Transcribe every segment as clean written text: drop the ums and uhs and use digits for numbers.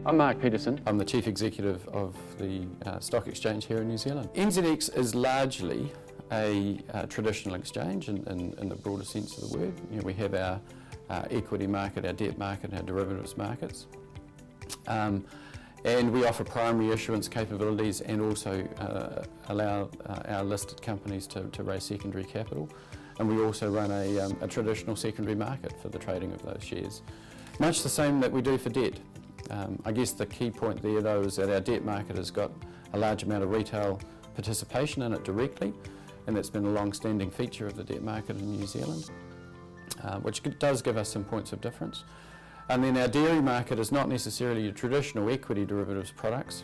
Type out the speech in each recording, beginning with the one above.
I'm Mark Peterson. I'm the Chief Executive of the Stock Exchange here in New Zealand. NZX is largely a traditional exchange in the broader sense of the word. You know, we have our equity market, our debt market, our derivatives markets. And we offer primary issuance capabilities and also allow our listed companies to raise secondary capital. And we also run a traditional secondary market for the trading of those shares. Much the same that we do for debt. I guess the key point there though is that our debt market has got a large amount of retail participation in it directly, and that's been a long-standing feature of the debt market in New Zealand, which does give us some points of difference. And then our dairy market is not necessarily your traditional equity derivatives products,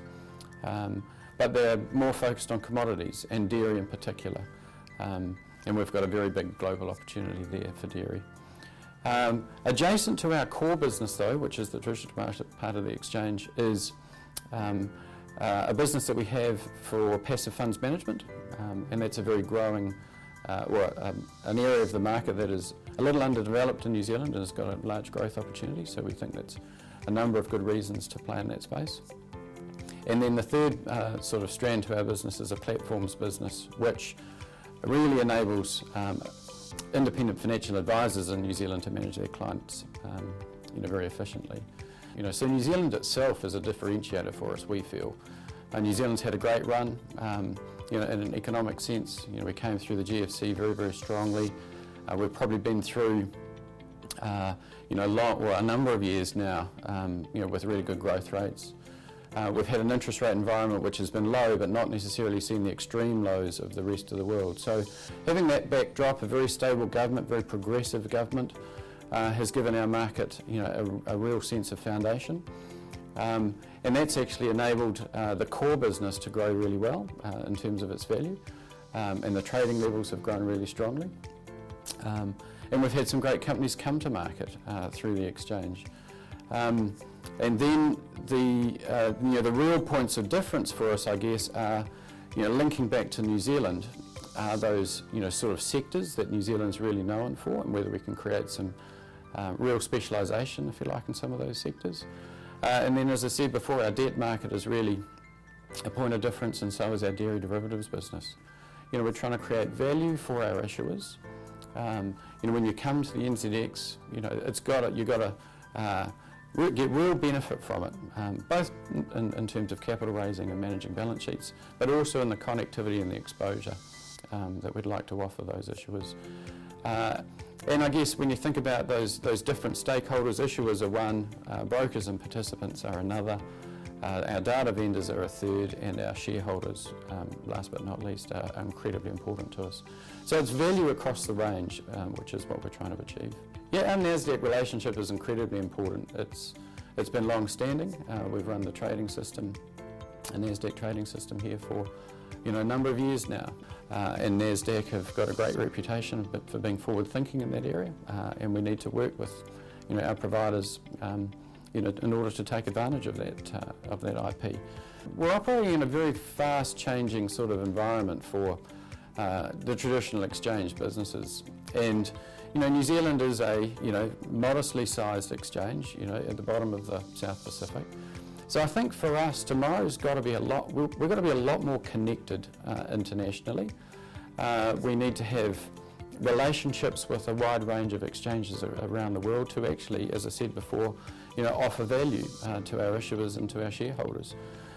but they're more focused on commodities and dairy in particular. And we've got a very big global opportunity there for dairy. Adjacent to our core business though, which is the traditional part of the exchange, is a business that we have for passive funds management, and that's a very growing, an area of the market that is a little underdeveloped in New Zealand and has got a large growth opportunity, so we think that's a number of good reasons to play in that space. And then the third sort of strand to our business is a platforms business, which really enables independent financial advisors in New Zealand to manage their clients very efficiently. So New Zealand itself is a differentiator for us, we feel. New Zealand's had a great run in an economic sense. We came through the GFC very, very strongly. We've probably been through a number of years now with really good growth rates. We've had an interest rate environment which has been low, but not necessarily seen the extreme lows of the rest of the world. So having that backdrop, a very stable government, very progressive government, has given our market a real sense of foundation. And that's actually enabled the core business to grow really well in terms of its value, and the trading levels have grown really strongly. And we've had some great companies come to market through the exchange. And then the real points of difference for us, I guess, are linking back to New Zealand, are those sort of sectors that New Zealand's really known for, and whether we can create some real specialisation, if you like, in some of those sectors. And then, as I said before, our debt market is really a point of difference, and so is our dairy derivatives business. We're trying to create value for our issuers. When you come to the NZX, you've got to get real benefit from it, both in terms of capital raising and managing balance sheets, but also in the connectivity and the exposure that we'd like to offer those issuers. And I guess when you think about those different stakeholders, issuers are one, brokers and participants are another, our data vendors are a third, and our shareholders, last but not least, are incredibly important to us. So it's value across the range, which is what we're trying to achieve. Yeah, our Nasdaq relationship is incredibly important. It's been long-standing. We've run the trading system, a Nasdaq trading system here for a number of years now. And Nasdaq have got a great reputation for being forward-thinking in that area, and we need to work with our providers in order to take advantage of that IP. We're operating in a very fast-changing sort of environment for the traditional exchange businesses, and New Zealand is a modestly sized exchange at the bottom of the South Pacific. So I think for us tomorrow's got to be we've got to be a lot more connected internationally. We need to have relationships with a wide range of exchanges around the world to actually, as I said before, offer value to our issuers and to our shareholders.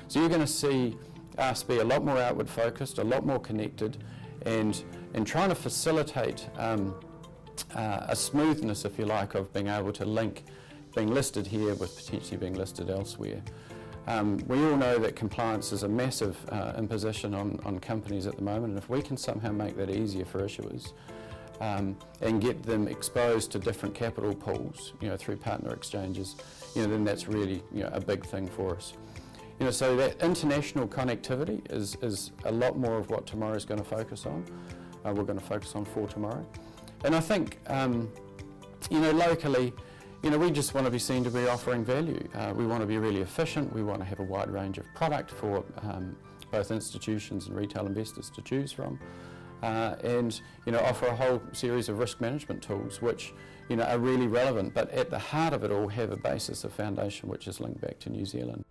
So you're going to see us be a lot more outward focused, a lot more connected, and trying to facilitate a smoothness, if you like, of being able to link being listed here with potentially being listed elsewhere. We all know that compliance is a massive imposition on companies at the moment, and if we can somehow make that easier for issuers and get them exposed to different capital pools, through partner exchanges, then that's really a big thing for us. So that international connectivity is a lot more of what tomorrow's going to focus on. We're going to focus on for tomorrow, and I think locally, we just want to be seen to be offering value. We want to be really efficient. We want to have a wide range of product for both institutions and retail investors to choose from. and offer a whole series of risk management tools which are really relevant, but at the heart of it all have a basis, a foundation which is linked back to New Zealand.